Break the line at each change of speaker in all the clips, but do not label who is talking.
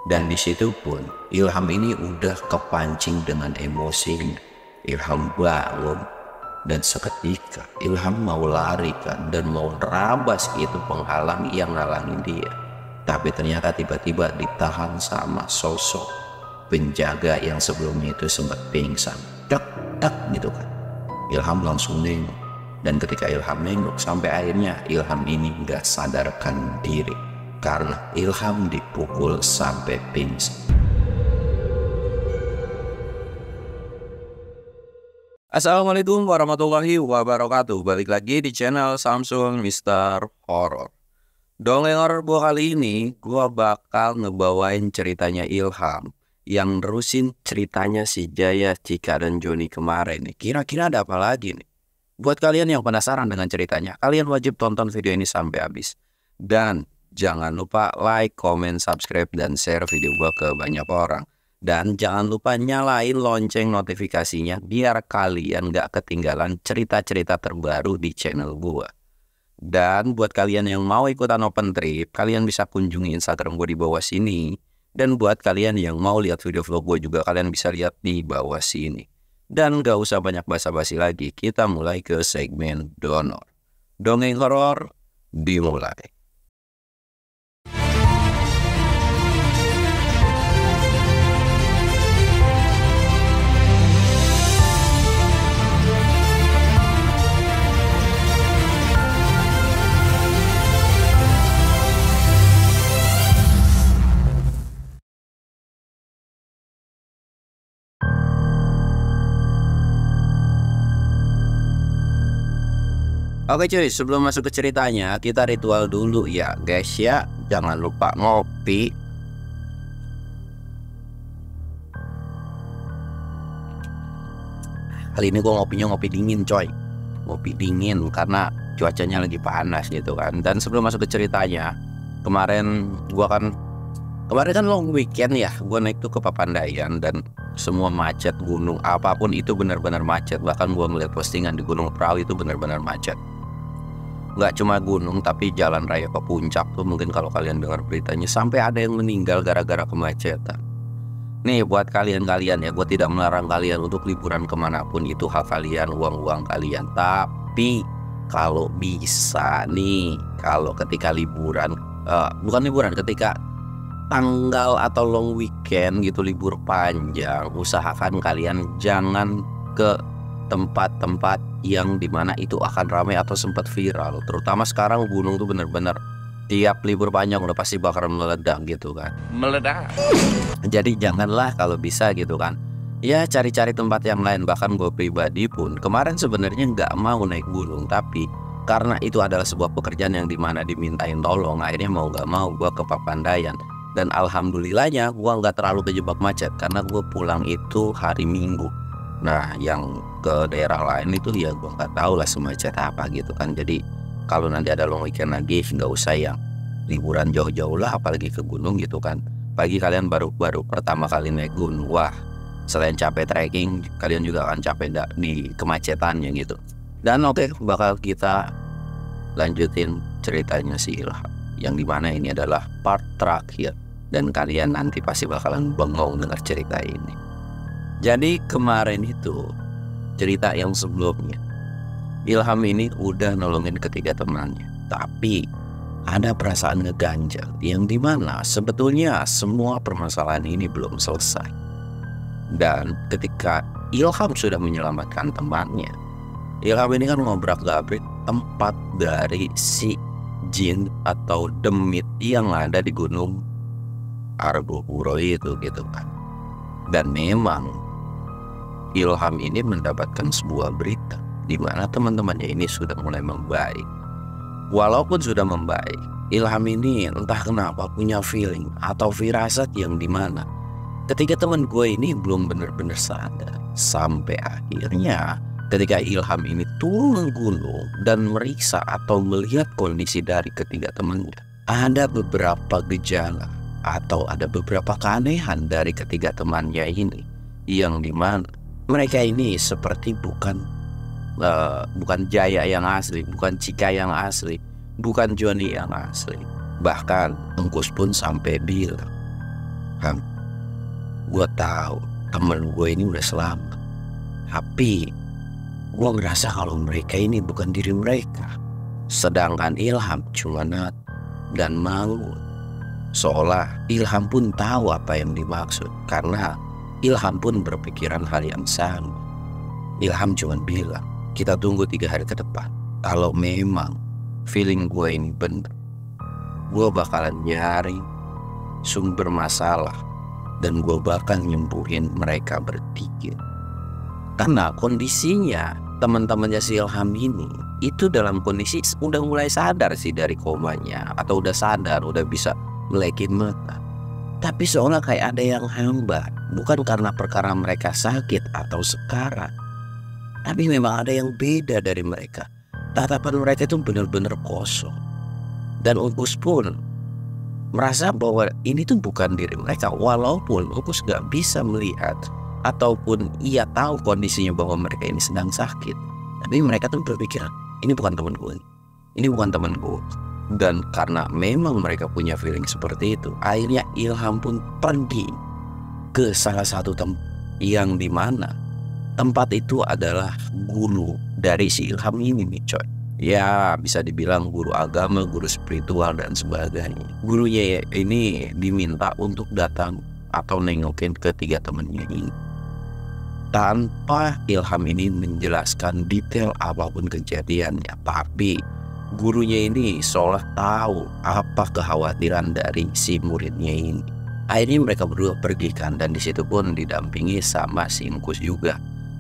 Dan di situ pun Ilham ini udah kepancing dengan emosi. Ilham bangun dan seketika Ilham mau lari kan, dan mau nerabas itu penghalang yang ngalangin dia. Tapi ternyata tiba-tiba ditahan sama sosok penjaga yang sebelumnya itu sempat pingsan. Dak dak gitu kan. Ilham langsung nengok, dan ketika Ilham nengok sampai akhirnya Ilham ini nggak sadarkan diri karena Ilham dipukul sampai pingsan. Assalamualaikum warahmatullahi wabarakatuh. Balik lagi di channel Samsul Mister Horror. Dongeng horor gua kali ini gua bakal ngebawain ceritanya Ilham yang nerusin ceritanya si Jaya, Cika, dan Joni kemarin nih. Kira-kira ada apa lagi nih? Buat kalian yang penasaran dengan ceritanya, kalian wajib tonton video ini sampai habis. Dan jangan lupa like, comment, subscribe, dan share video gua ke banyak orang. Dan jangan lupa nyalain lonceng notifikasinya biar kalian gak ketinggalan cerita-cerita terbaru di channel gua. Dan buat kalian yang mau ikutan open trip, kalian bisa kunjungi Instagram gue di bawah sini. Dan buat kalian yang mau lihat video vlog gue juga, kalian bisa lihat di bawah sini. Dan gak usah banyak basa-basi lagi, kita mulai ke segmen donor. Dongeng horor dimulai. Oke cuy, sebelum masuk ke ceritanya, kita ritual dulu ya guys ya. Jangan lupa ngopi. Kali ini gue ngopinya ngopi dingin coy. Ngopi dingin karena cuacanya lagi panas gitu kan. Dan sebelum masuk ke ceritanya, kemarin kan long weekend ya. Gue naik tuh ke Papandayan dan semua macet, gunung apapun itu benar-benar macet. Bahkan gue ngeliat postingan di Gunung Perahu itu benar-benar macet. Nggak cuma gunung, tapi jalan raya ke puncak tuh mungkin kalau kalian dengar beritanya sampai ada yang meninggal gara-gara kemacetan. Nih buat kalian-kalian ya, gue tidak melarang kalian untuk liburan kemanapun, itu hak kalian, uang-uang kalian. Tapi kalau bisa nih, kalau ketika liburan, ketika tanggal atau long weekend gitu, libur panjang, usahakan kalian jangan ke tempat-tempat yang dimana itu akan ramai atau sempat viral. Terutama sekarang gunung tuh bener-bener tiap libur panjang udah pasti bakal meledak gitu kan. Meledak. Jadi janganlah kalau bisa gitu kan. Ya cari-cari tempat yang lain. Bahkan gue pribadi pun kemarin sebenarnya nggak mau naik gunung, tapi karena itu adalah sebuah pekerjaan yang dimana dimintain tolong, akhirnya mau nggak mau gue ke Papandayan. Dan alhamdulillahnya gue nggak terlalu kejebak macet karena gue pulang itu hari Minggu. Nah yang ke daerah lain itu ya gue nggak tahu lah semacet apa gitu kan. Jadi kalau nanti ada long weekend lagi nggak usah yang liburan jauh-jauh lah, apalagi ke gunung gitu kan. Bagi kalian baru pertama kali naik gunung, wah selain capek trekking, kalian juga akan capek di kemacetannya gitu. Dan oke, bakal kita lanjutin ceritanya si Ilham, yang dimana ini adalah part terakhir dan kalian nanti pasti bakalan bengong dengar cerita ini. Jadi kemarin itu cerita yang sebelumnya, Ilham ini udah nolongin ketiga temannya, tapi ada perasaan ngeganjal yang dimana sebetulnya semua permasalahan ini belum selesai. Dan ketika Ilham sudah menyelamatkan temannya, Ilham ini kan ngobrak-ngabrik tempat dari si jin atau demit yang ada di Gunung Argopuro itu gitu kan. Dan memang Ilham ini mendapatkan sebuah berita di mana teman-temannya ini sudah mulai membaik. Walaupun sudah membaik, Ilham ini entah kenapa punya feeling atau firasat yang dimana ketika teman gue ini belum benar-benar sadar. Sampai akhirnya ketika Ilham ini turun gunung dan meriksa atau melihat kondisi dari ketiga temannya, ada beberapa gejala atau ada beberapa keanehan dari ketiga temannya ini, yang dimana mereka ini seperti bukan Jaya yang asli, bukan Cika yang asli, bukan Joni yang asli. Bahkan Engkus pun sampai bilang Ham, gue tahu temen gue ini udah selamat, tapi gue ngerasa kalau mereka ini bukan diri mereka. Sedangkan Ilham cuma Nat dan malu. Seolah Ilham pun tahu apa yang dimaksud, karena Ilham pun berpikiran hal yang sama. Ilham cuma bilang, kita tunggu 3 hari ke depan. Kalau memang feeling gue ini bener, gue bakalan nyari sumber masalah dan gue bakal nyembuhin mereka bertiga. Karena kondisinya teman-temannya si Ilham ini itu dalam kondisi udah mulai sadar sih dari komanya, atau udah sadar, udah bisa melekin mata. Tapi seolah kayak ada yang hambat, bukan karena perkara mereka sakit atau sekarat, tapi memang ada yang beda dari mereka. Tatapan mereka itu benar-benar kosong. Dan Ukus pun merasa bahwa ini tuh bukan diri mereka, walaupun Ukus gak bisa melihat ataupun ia tahu kondisinya bahwa mereka ini sedang sakit. Tapi mereka tuh berpikir, ini bukan teman gue, ini bukan teman gue. Dan karena memang mereka punya feeling seperti itu, akhirnya Ilham pun pergi ke salah satu tempat yang dimana tempat itu adalah guru dari si Ilham ini nih coy. Ya bisa dibilang guru agama, guru spiritual dan sebagainya. Gurunya ini diminta untuk datang atau nengokin ketiga temannya ini, tanpa Ilham ini menjelaskan detail apapun kejadiannya. Tapi gurunya ini seolah tahu apa kekhawatiran dari si muridnya ini. Akhirnya mereka berdua pergi kan, dan disitu pun didampingi sama si Ukus juga.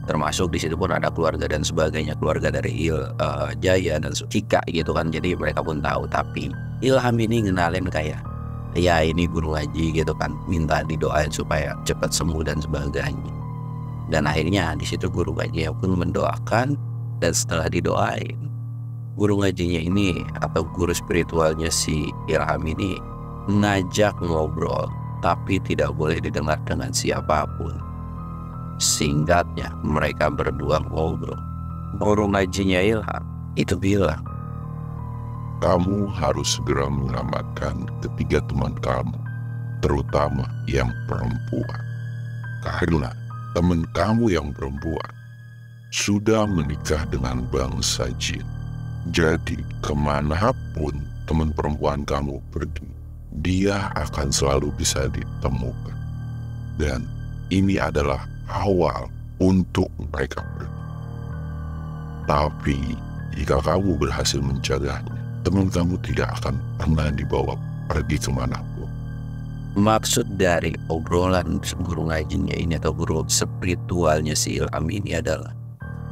Termasuk di situ pun ada keluarga dan sebagainya, keluarga dari Jaya dan Cika gitu kan. Jadi mereka pun tahu. Tapi Ilham ini ngenalin kayak, ya ini guru ngaji gitu kan, minta didoain supaya cepat sembuh dan sebagainya. Dan akhirnya di situ guru ngajinya pun mendoakan, dan setelah didoain, guru ngajinya ini atau guru spiritualnya si Ilham ini ngajak ngobrol, tapi tidak boleh didengar dengan siapapun. Singkatnya, mereka berdua ngobrol. Guru ngajinya Ilham itu bilang,
kamu harus segera menyelamatkan ketiga teman kamu, terutama yang perempuan. Karena teman kamu yang perempuan sudah menikah dengan bangsa jin. Jadi kemanapun teman perempuan kamu pergi, dia akan selalu bisa ditemukan. Dan ini adalah awal untuk mereka pergi. Tapi jika kamu berhasil mencegahnya, teman kamu tidak akan pernah dibawa pergi kemanapun.
Maksud dari obrolan guru ngajinya ini atau guru spiritualnya si Ilham ini adalah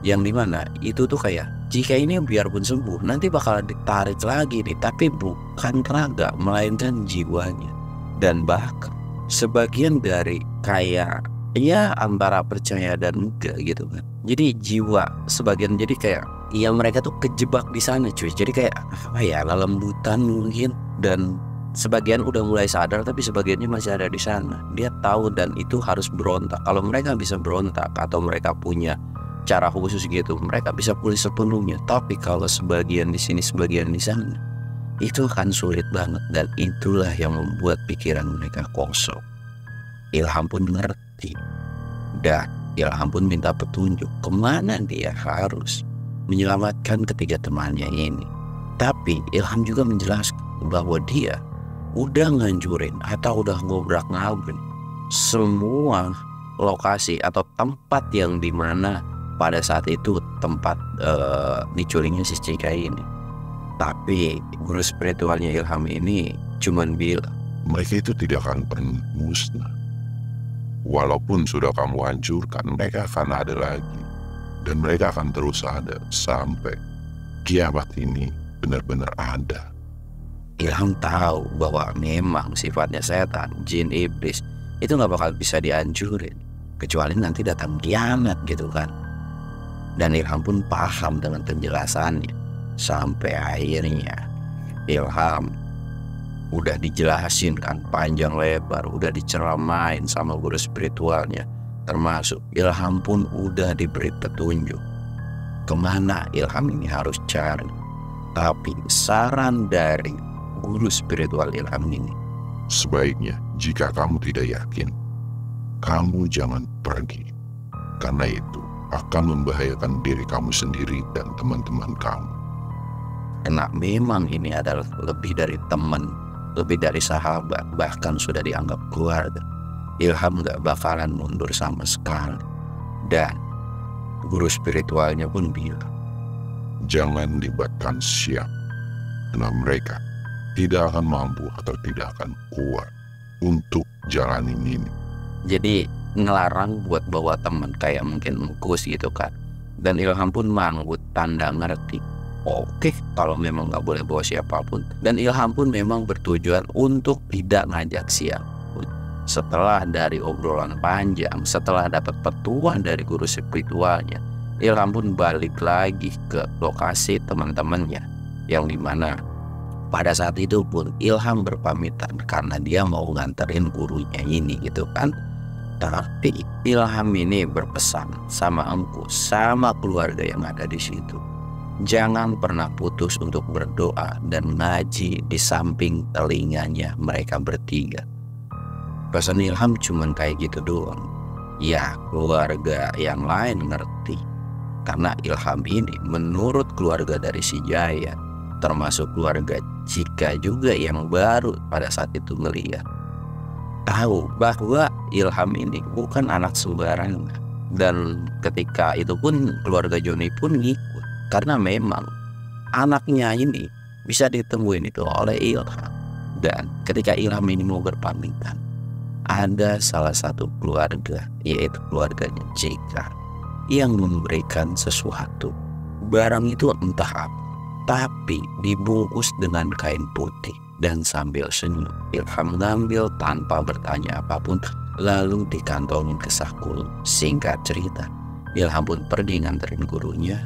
yang dimana itu tuh kayak, jika ini biarpun sembuh nanti bakal ditarik lagi nih, tapi bukan raga melainkan jiwanya. Dan bahkan sebagian dari kayak ya antara percaya dan enggak gitu kan. Jadi jiwa sebagian jadi kayak ya mereka tuh kejebak di sana cuy. Jadi kayak apa ya, lelembutan mungkin, dan sebagian udah mulai sadar tapi sebagiannya masih ada di sana. Dia tahu dan itu harus berontak. Kalau mereka bisa berontak atau mereka punya cara khusus gitu, mereka bisa pulih sepenuhnya. Tapi kalau sebagian di sini sebagian di sana, itu akan sulit banget, dan itulah yang membuat pikiran mereka kosong. Ilham pun ngerti, dan Ilham pun minta petunjuk kemana dia harus menyelamatkan ketiga temannya ini. Tapi Ilham juga menjelaskan bahwa dia udah nganjurin atau udah ngobrak-ngabrik semua lokasi atau tempat yang dimana pada saat itu tempat diculingnya si Cika ini. Tapi guru spiritualnya Ilham ini cuman bilang,
mereka itu tidak akan pernah musnah. Walaupun sudah kamu hancurkan, mereka akan ada lagi. Dan mereka akan terus ada sampai kiamat ini benar-benar ada.
Ilham tahu bahwa memang sifatnya setan, jin, iblis itu gak bakal bisa dihancurin kecuali nanti datang kiamat gitu kan. Dan Ilham pun paham dengan penjelasannya. Sampai akhirnya Ilham udah dijelasin kan panjang lebar, udah diceramain sama guru spiritualnya. Termasuk Ilham pun udah diberi petunjuk kemana Ilham ini harus cari. Tapi saran dari guru spiritual Ilham ini,
Sebaiknya jika kamu tidak yakin, kamu jangan pergi. Karena itu akan membahayakan diri kamu sendiri dan teman-teman kamu.
Karena memang ini adalah lebih dari teman, lebih dari sahabat, bahkan sudah dianggap keluarga. Ilham gak bakalan mundur sama sekali. Dan guru spiritualnya pun bilang,
jangan libatkan siap, karena mereka tidak akan mampu atau tidak akan kuat untuk jalanin ini.
jadi ngelarang buat bawa teman kayak mungkin Engkus gitu kan. Dan Ilham pun manggut tanda ngerti. Oke, kalau memang gak boleh bawa siapapun. Dan Ilham pun memang bertujuan untuk tidak ngajak siapapun. Setelah dari obrolan panjang, setelah dapat petuah dari guru spiritualnya, Ilham pun balik lagi ke lokasi teman-temannya, yang dimana pada saat itu pun Ilham berpamitan karena dia mau nganterin gurunya ini gitu kan. Tapi Ilham ini berpesan sama Engkus, sama keluarga yang ada di situ, jangan pernah putus untuk berdoa dan ngaji di samping telinganya mereka bertiga. Pesan Ilham cuman kayak gitu doang. Ya, keluarga yang lain ngerti. Karena Ilham ini menurut keluarga dari si Jaya, termasuk keluarga Cika juga yang baru pada saat itu melihat, tahu bahwa Ilham ini bukan anak sembarangan. Dan ketika itu pun keluarga Joni pun ngikut. Karena memang anaknya ini bisa ditemuin itu oleh Ilham. Dan ketika Ilham ini mau berpamitan, ada salah satu keluarga, yaitu keluarganya Cika, yang memberikan sesuatu. Barang itu entah apa, tapi dibungkus dengan kain putih. Dan sambil senyum, Ilham ngambil tanpa bertanya apapun, lalu dikantongin ke sakul. Singkat cerita, Ilham pun pergi nganterin gurunya.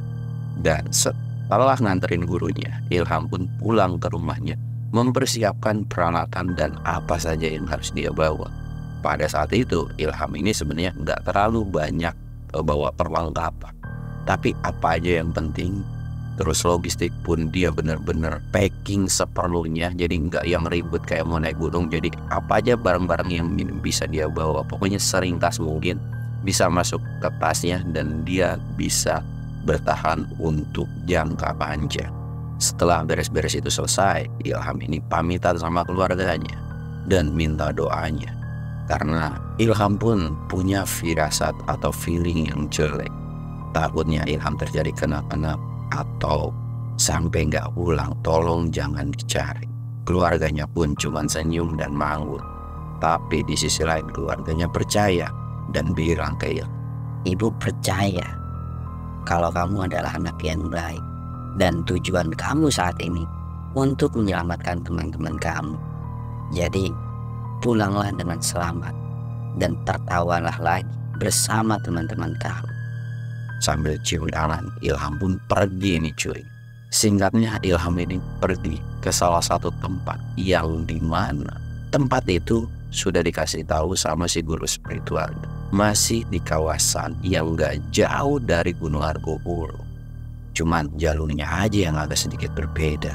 Dan setelah nganterin gurunya, Ilham pun pulang ke rumahnya, mempersiapkan peralatan dan apa saja yang harus dia bawa. Pada saat itu Ilham ini sebenarnya nggak terlalu banyak bawa perlengkapan, tapi apa aja yang penting. Terus logistik pun dia bener-bener packing seperlunya, jadi nggak yang ribet kayak mau naik gunung. Jadi apa aja barang-barang yang bisa dia bawa, pokoknya seringkas mungkin bisa masuk ke tasnya dan dia bisa bertahan untuk jangka panjang. Setelah beres-beres itu selesai, Ilham ini pamitan sama keluarganya dan minta doanya. Karena Ilham pun punya firasat atau feeling yang jelek. Takutnya Ilham terjadi kenapa-napa atau sampai nggak pulang, tolong jangan dicari. Keluarganya pun cuma senyum dan manggut. Tapi di sisi lain keluarganya percaya dan bilang ke Ilham,
Ibu percaya kalau kamu adalah anak yang baik dan tujuan kamu saat ini untuk menyelamatkan teman-teman kamu. Jadi pulanglah dengan selamat dan tertawalah lagi bersama teman-teman kamu.
Sambil cium tangan, Ilham pun pergi nih cuy. Singkatnya, Ilham ini pergi ke salah satu tempat yang dimana tempat itu sudah dikasih tahu sama si guru spiritual, masih di kawasan yang gak jauh dari Gunung Argopuro. Cuman jalurnya aja yang agak sedikit berbeda.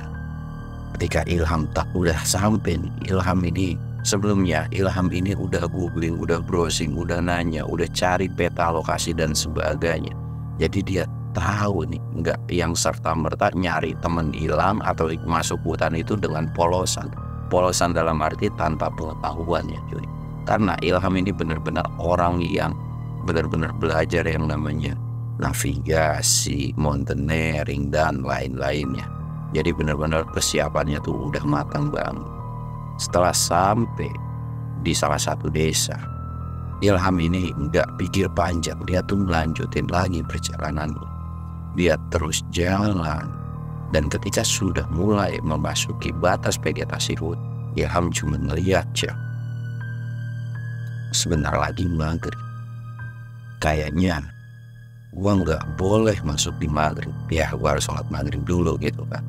Ketika Ilham tak udah sampai nih, Ilham ini sebelumnya Ilham ini udah googling, udah browsing, udah nanya, udah cari peta lokasi dan sebagainya. Jadi dia tahu nih, nggak yang serta-merta nyari temen hilang atau masuk hutan itu dengan polosan. Polosan dalam arti tanpa pengetahuan ya cuy. Karena Ilham ini benar-benar orang yang benar-benar belajar yang namanya navigasi, mountaineering dan lain-lainnya. Jadi benar-benar persiapannya tuh udah matang banget. Setelah sampai di salah satu desa, Ilham ini nggak pikir panjang, dia tuh melanjutin lagi perjalanannya. Dia terus jalan, dan ketika sudah mulai memasuki batas vegetasi hutan, Ilham cuma ngeliat jam. Sebentar lagi maghrib. Kayaknya gua nggak boleh masuk di maghrib. Ya gua harus sholat maghrib dulu gitu kan.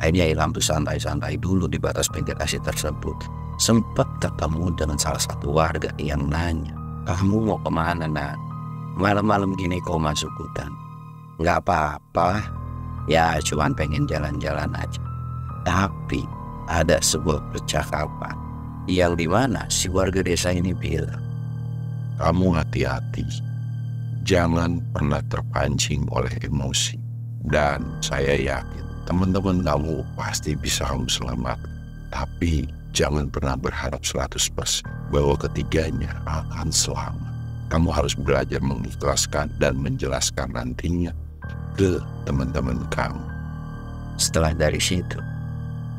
Akhirnya Ilham tuh santai-santai dulu di batas vegetasi tersebut. Sempat ketemu dengan salah satu warga yang nanya, kamu mau kemana nak? Malam-malam gini kau masuk hutan? Nggak apa-apa, ya cuman pengen jalan-jalan aja. Tapi ada sebuah percakapan Yang dimana si warga desa ini bilang,
Kamu hati-hati, jangan pernah terpancing oleh emosi. Dan saya yakin teman-teman kamu pasti bisa kamu selamatkan. Tapi jangan pernah berharap 100% bahwa ketiganya akan selamat. Kamu harus belajar mengikhlaskan dan menjelaskan nantinya ke teman-teman kamu.
Setelah dari situ,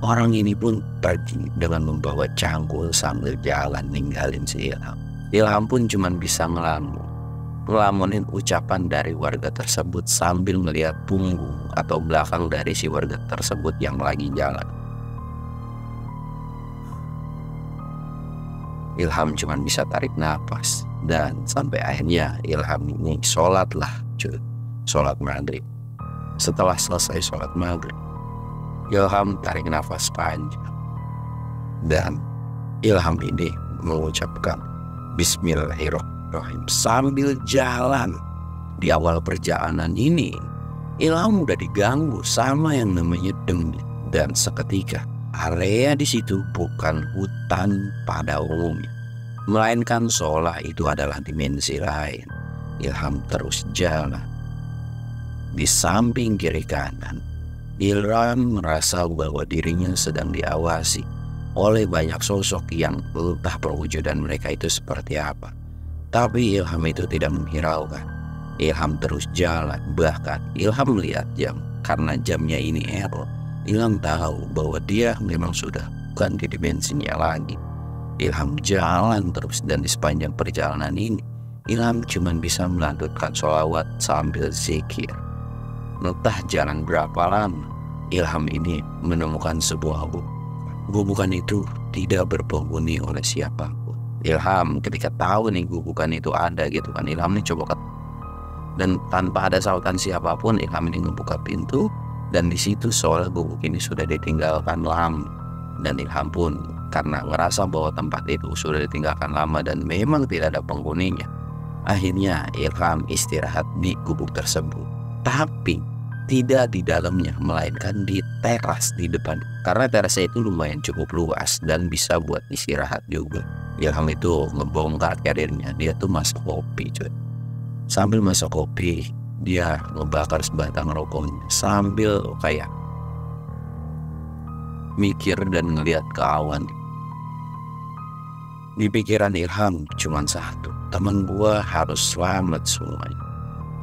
orang ini pun pergi dengan membawa cangkul sambil jalan ninggalin si Ilham. Ilham pun cuma bisa ngelamunin ucapan dari warga tersebut sambil melihat punggung atau belakang dari si warga tersebut yang lagi jalan. Ilham cuma bisa tarik nafas, dan sampai akhirnya Ilham ini sholat maghrib. Setelah selesai sholat maghrib, Ilham tarik nafas panjang, dan Ilham ini mengucapkan Bismillahirrahmanirrahim sambil jalan. Di awal perjalanan ini, Ilham udah diganggu sama yang namanya demit, dan seketika area di situ bukan hutan pada umumnya, melainkan seolah itu adalah dimensi lain. Ilham terus jalan. Di samping kiri kanan, Ilham merasa bahwa dirinya sedang diawasi oleh banyak sosok yang entah perwujudan mereka itu seperti apa. Tapi Ilham itu tidak menghiraukan. Ilham terus jalan. Bahkan Ilham melihat jam, karena jamnya ini error. Ilham tahu bahwa dia memang sudah bukan di dimensinya lagi. Ilham jalan terus, dan di sepanjang perjalanan ini Ilham cuma bisa melantunkan sholawat sambil zikir. Entah jalan berapa lama, Ilham ini menemukan sebuah gubuk. Gubukan itu tidak berpenghuni oleh siapapun. Ilham ketika tahu nih gubukan itu ada gitu kan, Ilham ini coba dan tanpa ada sautan siapapun, Ilham ini ngebuka pintu, dan di situ seolah gubuk ini sudah ditinggalkan lama. Dan Ilham pun karena ngerasa bahwa tempat itu sudah ditinggalkan lama dan memang tidak ada penghuninya, akhirnya Ilham istirahat di gubuk tersebut. Tapi tidak di dalamnya, melainkan di teras di depan, karena terasnya itu lumayan cukup luas dan bisa buat istirahat juga. Ilham itu ngebongkar karirnya, dia tuh masak kopi cuy. Sambil masak kopi, dia ngebakar sebatang rokoknya sambil kayak mikir dan ngeliat ke awan. Di pikiran Ilham cuma satu, teman gua harus selamat semuanya.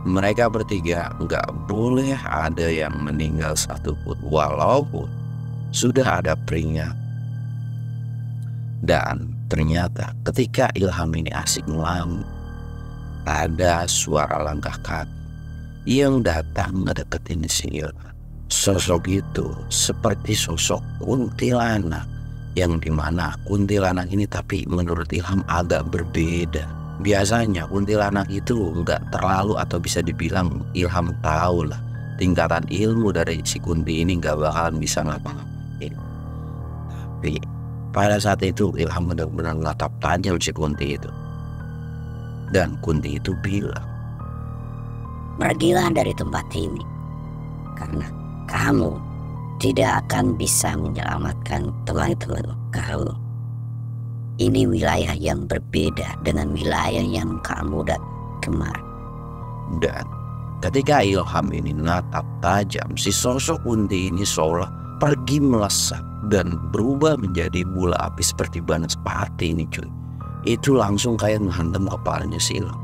Mereka bertiga nggak boleh ada yang meninggal satupun, walaupun sudah ada peringatan. Dan ternyata ketika Ilham ini asik ngelamun, ada suara langkah kaki yang datang ngedeketin si Ilham. Sosok itu seperti sosok kuntilanak, yang dimana kuntilanak ini tapi menurut Ilham agak berbeda. Biasanya kuntilanak itu nggak terlalu, atau bisa dibilang Ilham tahu lah tingkatan ilmu dari si kunti ini nggak bakalan bisa ngapa-ngapain. Tapi pada saat itu Ilham benar-benar natap tajam si kunti itu, dan kunti itu bilang,
"Pergilah dari tempat ini, karena kamu tidak akan bisa menyelamatkan teman-teman kamu. Ini wilayah yang berbeda dengan wilayah yang kamu datang kemarin."
Dan ketika Ilham ini natap tajam, si sosok kunti ini seolah pergi melesat dan berubah menjadi bola api seperti banaspati ini cuy. Itu langsung kayak menghantam kepalanya si Ilham.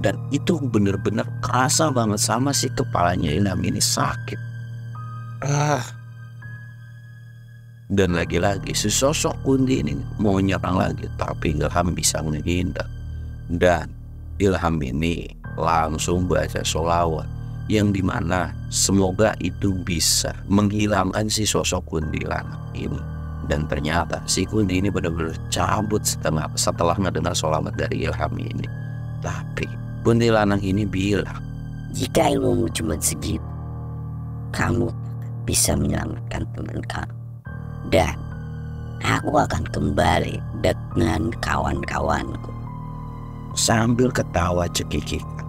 Dan itu bener-bener kerasa banget sama si kepalanya Ilham ini sakit. Dan lagi-lagi si sosok kunti ini mau nyerang lagi, tapi Ilham bisa menghindar. Dan Ilham ini langsung baca sholawat, yang dimana semoga itu bisa menghilangkan si sosok kuntilanak ini. Dan ternyata si kunti ini benar-benar cabut setelah mendengar sholawat dari Ilham ini. Tapi kuntilanak ini bilang,
"Jika ilmumu cuma segitu, kamu bisa menyelamatkan teman kamu. Dan aku akan kembali dengan kawan-kawanku."
Sambil ketawa cekikikan,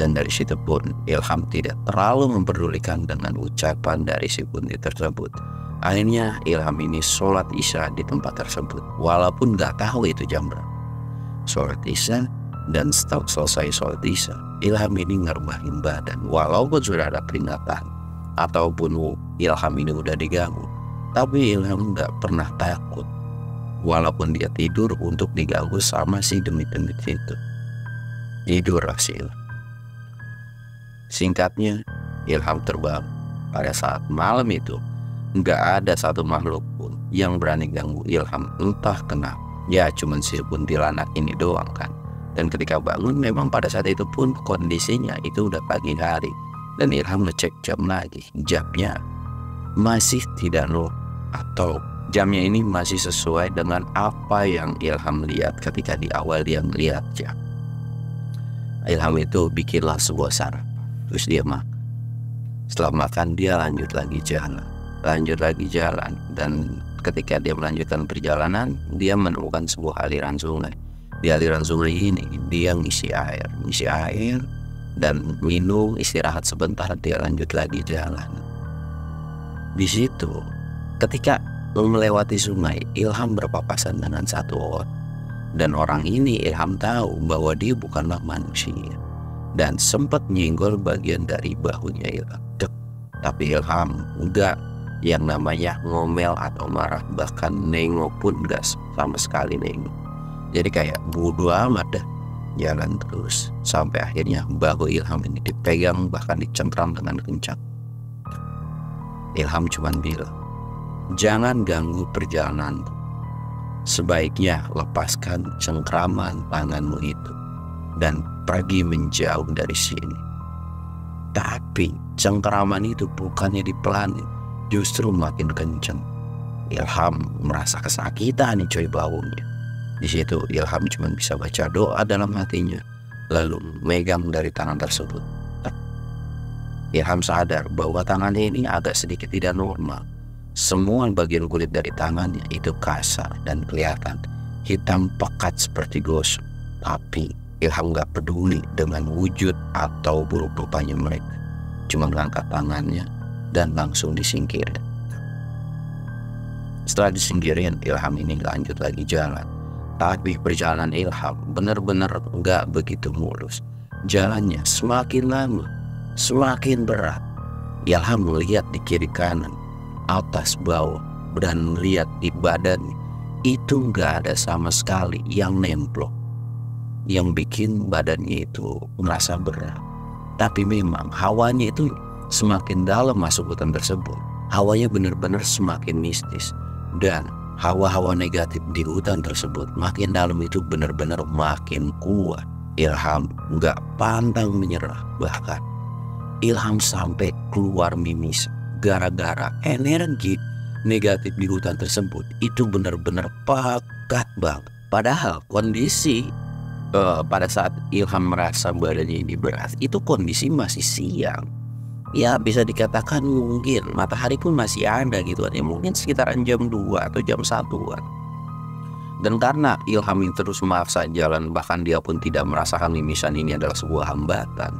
Dan dari situ pun Ilham tidak terlalu memperdulikan dengan ucapan dari si Kunti tersebut. Akhirnya Ilham ini sholat isya di tempat tersebut, walaupun gak tahu itu jam berapa. Sholat isya, dan setelah selesai sholat isya, Ilham ini ngerebahin badan. Walaupun sudah ada peringatan ataupun Ilham ini udah diganggu, tapi Ilham gak pernah takut. Walaupun dia tidur untuk diganggu sama si demit-demit itu. Tidurlah si Ilham. Singkatnya, Ilham terbang. Pada saat malam itu, nggak ada satu makhluk pun yang berani ganggu Ilham, entah kenapa. Ya cuman si kuntilanak ini doang kan. Dan ketika bangun memang pada saat itu pun kondisinya itu udah pagi hari. Dan Ilham ngecek jam lagi. Jamnya masih tidak loh, atau jamnya ini masih sesuai dengan apa yang Ilham lihat ketika di awal dia melihat jam. Ilham itu bikinlah sebuah sarapan. Terus dia makan. Setelah makan dia lanjut lagi jalan. Dan ketika dia melanjutkan perjalanan, dia menemukan sebuah aliran sungai. Di aliran sungai ini dia ngisi air dan minum, istirahat sebentar, dia lanjut lagi jalan. Di situ ketika melewati sungai, Ilham berpapasan dengan satu orang. Dan orang ini Ilham tahu bahwa dia bukanlah manusia, dan sempat nyenggol bagian dari bahunya Ilham. Tapi Ilham enggak yang namanya ngomel atau marah, bahkan nengok pun enggak sama sekali nengok. Jadi kayak bodo amat dah, jalan terus sampai akhirnya bahu Ilham ini dipegang, bahkan dicengkram dengan kencang. Ilham cuman bilang, jangan ganggu perjalananku. Sebaiknya lepaskan cengkraman tanganmu itu dan pergi menjauh dari sini. Tapi cengkraman itu bukannya dipelanin, justru makin kenceng. Ilham merasa kesakitan nih coy baunya. Di situ Ilham cuma bisa baca doa dalam hatinya, lalu megang dari tangan tersebut. Ilham sadar bahwa tangannya ini agak sedikit tidak normal. Semua bagian kulit dari tangannya itu kasar dan kelihatan hitam pekat seperti gosok. Tapi Ilham gak peduli dengan wujud atau buruk rupanya mereka. Cuma mengangkat tangannya dan langsung disingkirin. Setelah disingkirin, Ilham ini lanjut lagi jalan. Tapi perjalanan Ilham benar-benar gak begitu mulus. Jalannya semakin lama, semakin berat. Ilham melihat di kiri kanan, atas bawah, dan melihat di badan itu gak ada sama sekali yang nemplok, yang bikin badannya itu merasa berat. Tapi memang hawanya itu semakin dalam masuk hutan tersebut, hawanya benar-benar semakin mistis. Dan hawa-hawa negatif di hutan tersebut makin dalam itu benar-benar makin kuat. Ilham gak pantang menyerah, bahkan Ilham sampai keluar mimis gara-gara energi negatif di hutan tersebut itu benar-benar pekat banget. Padahal kondisi pada saat Ilham merasa badannya ini berat, itu kondisi masih siang. Ya bisa dikatakan mungkin matahari pun masih ada gitu kan, ya mungkin sekitaran jam 2 atau jam 1-an. Dan karena Ilham ini terus memaksa jalan, bahkan dia pun tidak merasakan mimisan ini adalah sebuah hambatan,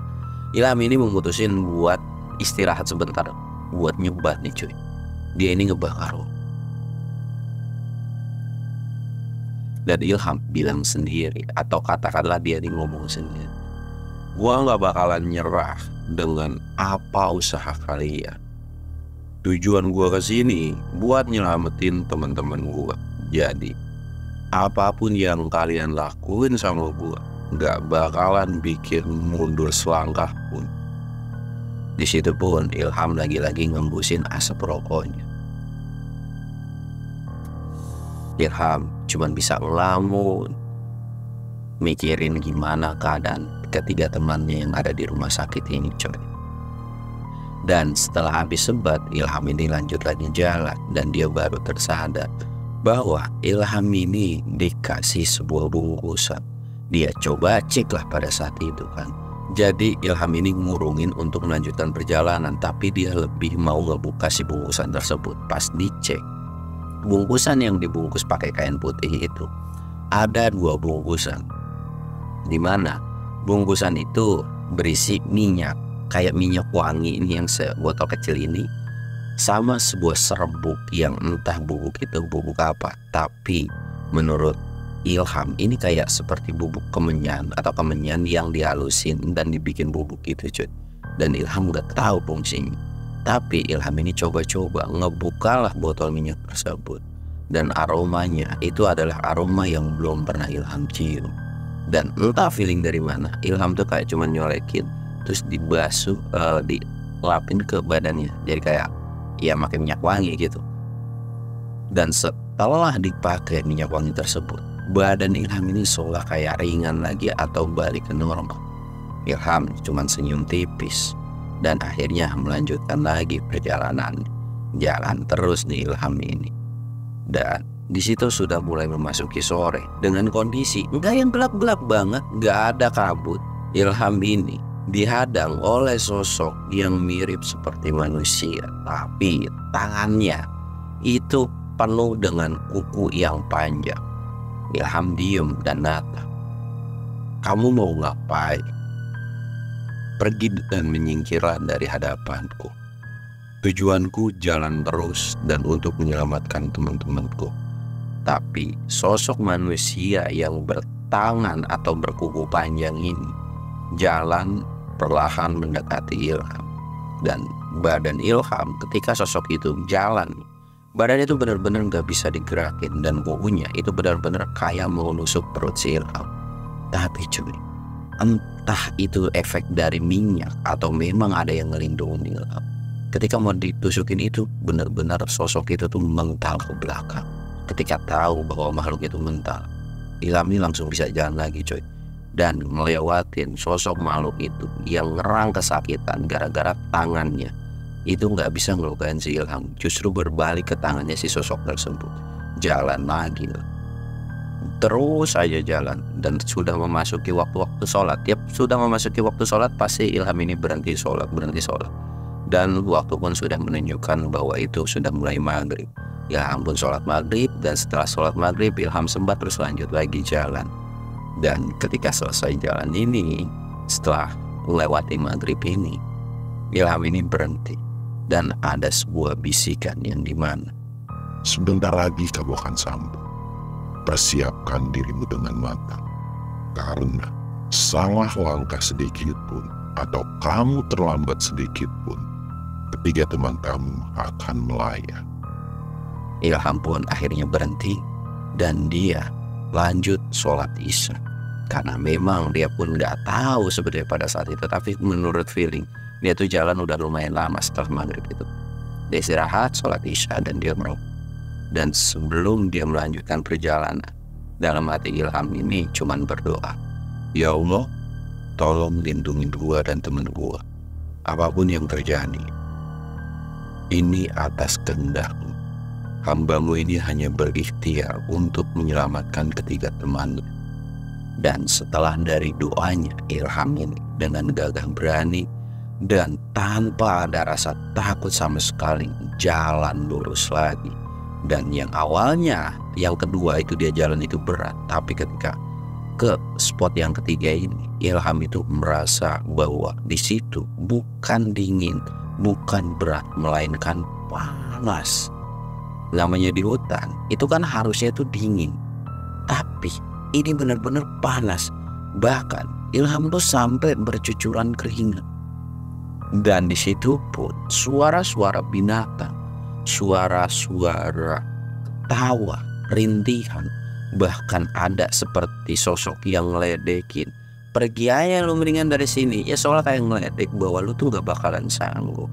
Ilham ini memutusin buat istirahat sebentar, buat nyoba nih cuy. Dia ini ngebakar. Dan Ilham bilang sendiri, atau katakanlah dia ini ngomong sendiri, gua gak bakalan nyerah dengan apa usaha kalian. Tujuan gua kesini buat nyelamatin teman-teman gua. Jadi apapun yang kalian lakuin sama gua, gak bakalan bikin mundur selangkah pun. Di situ pun Ilham lagi-lagi ngembusin asap rokoknya. Ilham cuman bisa ngelamun, mikirin gimana keadaan ketiga temannya yang ada di rumah sakit ini coy. Dan setelah habis sebat, Ilham ini lanjut lagi jalan, dan dia baru tersadar bahwa Ilham ini dikasih sebuah bungkusan. Dia coba cek lah pada saat itu kan. Jadi Ilham ini ngurungin untuk melanjutkan perjalanan, tapi dia lebih mau ngebuka si bungkusan tersebut. Pas dicek, bungkusan yang dibungkus pakai kain putih itu ada 2 bungkusan, dimana bungkusan itu berisi minyak, kayak minyak wangi ini yang sebotol kecil ini, sama sebuah serbuk yang entah bubuk itu bubuk apa, tapi menurut Ilham ini kayak seperti bubuk kemenyan atau kemenyan yang dihalusin dan dibikin bubuk gitu cuy. Dan Ilham gak tahu fungsinya, tapi Ilham ini coba-coba ngebukalah botol minyak tersebut, dan aromanya itu adalah aroma yang belum pernah Ilham cium. Dan entah feeling dari mana, Ilham tuh kayak cuman nyolekin terus dibasuh, dilapin ke badannya, jadi kayak ya pakai minyak wangi gitu. Dan setelah dipakai minyak wangi tersebut, badan Ilham ini seolah kayak ringan lagi atau balik ke normal. Ilham cuman senyum tipis dan akhirnya melanjutkan lagi perjalanan. Jalan terus nih Ilham ini. Dan di situ sudah mulai memasuki sore dengan kondisi enggak yang gelap-gelap banget, enggak ada kabut. Ilham ini dihadang oleh sosok yang mirip seperti manusia, tapi tangannya itu penuh dengan kuku yang panjang. Ilham diem dan natap. Kamu mau ngapain? Pergi dan menyingkirlah dari hadapanku. Tujuanku jalan terus dan untuk menyelamatkan teman-temanku. Tapi sosok manusia yang bertangan atau berkuku panjang ini jalan perlahan mendekati Ilham. Dan badan Ilham ketika sosok itu jalan, badannya itu benar-benar gak bisa digerakin, dan kukunya itu benar-benar kayak mau nusuk perut si Ilham. Tapi cuy, entah itu efek dari minyak atau memang ada yang ngelindungin Ilham. Ketika mau ditusukin itu benar-benar sosok itu tuh mental ke belakang. Ketika tahu bahwa makhluk itu mental, Ilham ini langsung bisa jalan lagi coy, dan melewatin sosok makhluk itu yang ngerang kesakitan gara-gara tangannya itu nggak bisa ngelukain si Ilham, justru berbalik ke tangannya si sosok tersebut. Jalan lagi loh, terus aja jalan, dan sudah memasuki waktu-waktu sholat. Tiap sudah memasuki waktu sholat pasti Ilham ini berhenti sholat. Dan waktu pun sudah menunjukkan bahwa itu sudah mulai maghrib. Ilham pun sholat maghrib, dan setelah sholat maghrib Ilham sempat terus lanjut lagi jalan. Dan ketika selesai jalan ini, setelah melewati maghrib ini, Ilham ini berhenti, dan ada sebuah bisikan yang dimana
Sebentar lagi kamu akan sampai. Persiapkan dirimu dengan matang, karena salah langkah sedikit pun atau kamu terlambat sedikit pun, ketiga teman kamu akan melayang.
Ilham pun akhirnya berhenti dan dia lanjut sholat isya. Karena memang dia pun nggak tahu sebenarnya pada saat itu, tapi menurut feeling dia tuh jalan udah lumayan lama setelah maghrib itu. Dia istirahat, sholat isya, dan dia merokok. Dan sebelum dia melanjutkan perjalanan, dalam hati Ilham ini cuman berdoa, ya Allah, tolong lindungi gua dan temen gua. Apapun yang terjadi, ini atas kehendak-Mu. Hamba-Mu ini hanya berikhtiar untuk menyelamatkan ketiga temannya. Dan setelah dari doanya, Ilham ini dengan gagah berani dan tanpa ada rasa takut sama sekali jalan lurus lagi. Dan yang awalnya, yang kedua itu dia jalan itu berat, tapi ketika ke spot yang ketiga ini, Ilham itu merasa bahwa di situ bukan dingin, bukan berat, melainkan panas. Namanya di hutan itu kan harusnya itu dingin, tapi ini benar-benar panas. Bahkan Ilham tuh sampai bercucuran keringat. Dan di situ pun suara-suara binatang, suara-suara tawa, rintihan, bahkan ada seperti sosok yang ngeledekin, pergi aja lu mendingan dari sini. Ya soalnya kayak ngeledek bahwa lu tuh gak bakalan sanggup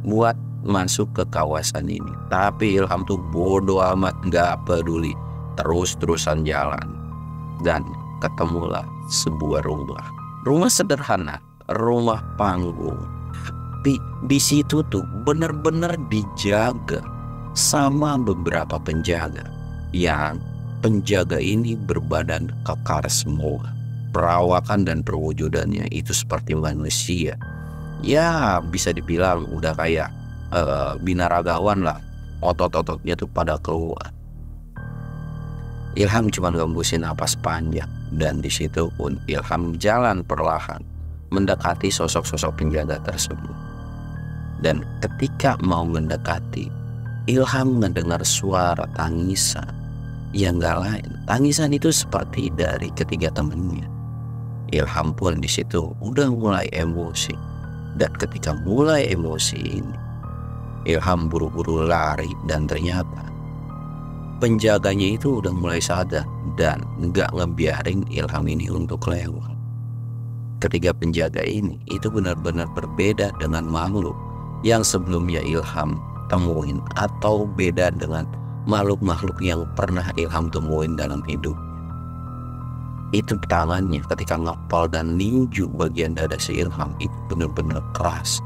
buat masuk ke kawasan ini. Tapi Ilham tuh bodoh amat, gak peduli, terus-terusan jalan. Dan ketemulah sebuah rumah sederhana, rumah panggung. Tapi di situ tuh bener-bener dijaga sama beberapa penjaga, yang penjaga ini berbadan kekar semua. Perawakan dan perwujudannya itu seperti manusia. Ya bisa dibilang udah kayak binaragawan lah. Otot-ototnya tuh pada keluar. Ilham cuma ngembusin napas panjang, dan di situ pun Ilham jalan perlahan mendekati sosok-sosok penjaga tersebut. Dan ketika mau mendekati, Ilham mendengar suara tangisan yang gak lain. Tangisan itu seperti dari ketiga temannya. Ilham pun di situ udah mulai emosi. Dan ketika mulai emosi ini, Ilham buru-buru lari dan ternyata penjaganya itu udah mulai sadar dan gak ngebiarin Ilham ini untuk lewat. Ketiga penjaga ini itu benar-benar berbeda dengan makhluk yang sebelumnya Ilham temuin atau beda dengan makhluk-makhluk yang pernah Ilham temuin dalam hidup. Itu tangannya ketika ngepal dan ninju bagian dada si Ilham itu benar-benar keras.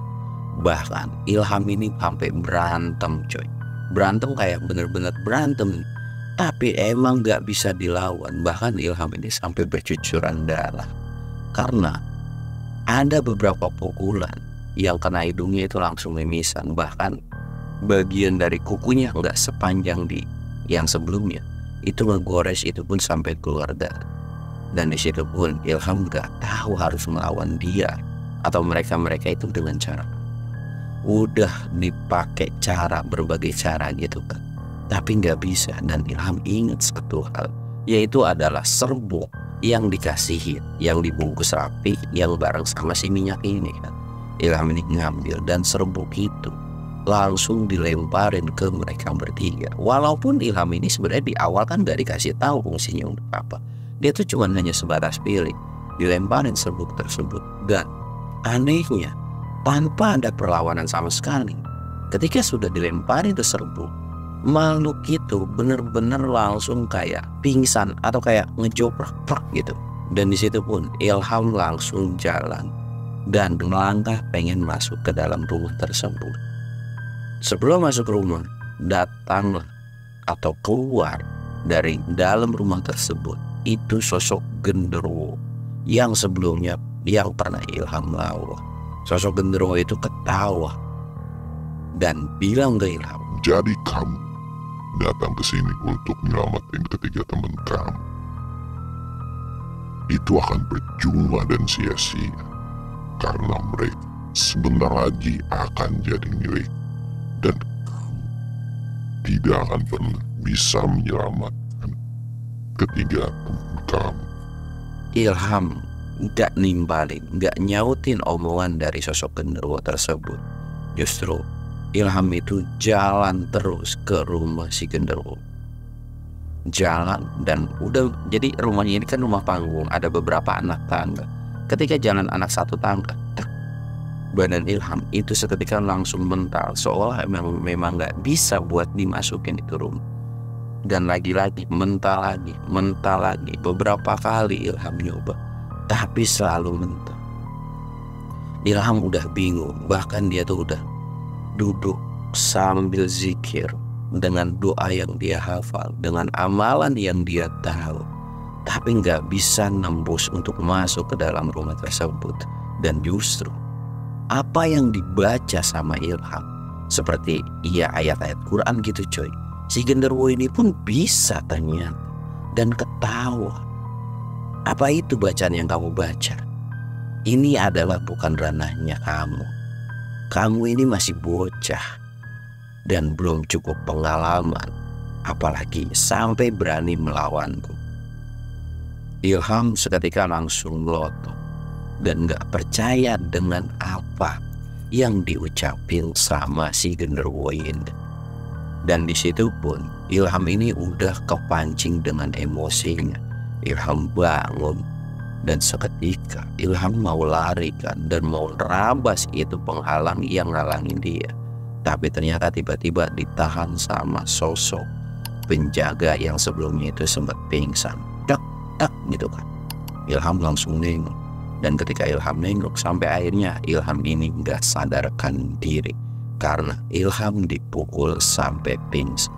Bahkan Ilham ini sampai berantem coy. Berantem kayak benar-benar berantem. Tapi emang gak bisa dilawan. Bahkan Ilham ini sampai bercucuran darah. Karena ada beberapa pukulan yang kena hidungnya itu langsung mimisan. Bahkan bagian dari kukunya nggak sepanjang di yang sebelumnya, itu ngegores, itu pun sampai keluar darah. Dan di situ pun Ilham nggak tahu harus melawan dia atau mereka itu dengan cara udah dipakai cara berbagai cara gitu kan, tapi nggak bisa. Dan Ilham ingat satu hal, yaitu adalah serbuk yang dikasihin, yang dibungkus rapi, yang bareng sama si minyak ini kan. Ilham ini ngambil dan serbuk itu langsung dilemparin ke mereka bertiga. Walaupun Ilham ini sebenarnya di awal kan gak dikasih tahu fungsinya untuk apa. Dia tuh cuma hanya sebatas pilih dilemparin serbuk tersebut. Dan anehnya tanpa ada perlawanan sama sekali, ketika sudah dilemparin ke serbuk, makhluk itu bener-bener langsung kayak pingsan atau kayak ngejoprak gitu. Dan di situ pun Ilham langsung jalan dan melangkah pengen masuk ke dalam rumah tersebut. Sebelum masuk rumah, datanglah atau keluar dari dalam rumah tersebut itu sosok genderuwo yang sebelumnya yang pernah Ilham lawan. Sosok genderuwo itu ketawa dan bilang ke Ilham,
"Jadi kamu datang ke sini untuk menyelamatin ketiga teman kamu. Itu akan percuma dan sia-sia karena mereka sebentar lagi akan jadi milik. Dan kamu tidak akan pernah bisa menyelamatkan ketiga teman kamu."
Ilham gak nimbalin, gak nyautin omongan dari sosok genderuwo tersebut. Justru Ilham itu jalan terus ke rumah si genderuwo. Jalan dan udah, jadi rumahnya ini kan rumah panggung, ada beberapa anak tangga. Ketika jalan anak satu tangga, badan Ilham itu seketika langsung mental, seolah memang gak bisa buat dimasukin itu rumah. Dan lagi-lagi mental lagi. Beberapa kali Ilham nyoba, tapi selalu mental. Ilham udah bingung, bahkan dia tuh udah duduk sambil zikir dengan doa yang dia hafal, dengan amalan yang dia tahu, tapi gak bisa nembus untuk masuk ke dalam rumah tersebut. Dan justru apa yang dibaca sama Ilham seperti ayat-ayat Quran gitu coy. Si genderuwo ini pun bisa ternyata dan ketawa. Apa itu bacaan yang kamu baca? Ini adalah bukan ranahnya kamu. Kamu ini masih bocah dan belum cukup pengalaman, apalagi sampai berani melawanku. Ilham seketika langsung melotot dan gak percaya dengan apa yang diucapin sama si genderuwo ini. Dan di situ pun Ilham ini udah kepancing dengan emosinya. Ilham bangun dan seketika Ilham mau lari kan, dan mau nerabas itu penghalang yang ngalangin dia. Tapi ternyata tiba-tiba ditahan sama sosok penjaga yang sebelumnya itu sempat pingsan. Dak gitu kan. Ilham langsung nengok. Dan ketika Ilham nengok, sampai akhirnya Ilham ini gak sadarkan diri karena Ilham dipukul sampai pingsan.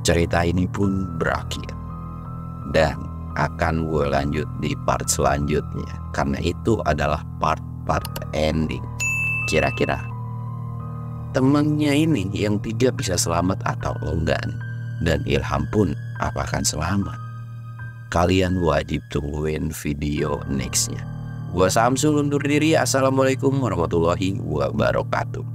Cerita ini pun berakhir dan akan gue lanjut di part selanjutnya, karena itu adalah part ending. Kira-kira temannya ini yang tidak bisa selamat atau enggak, dan Ilham pun apakah selamat? kalian wajib tungguin video nextnya. Gua Samsul undur diri. Assalamualaikum warahmatullahi wabarakatuh.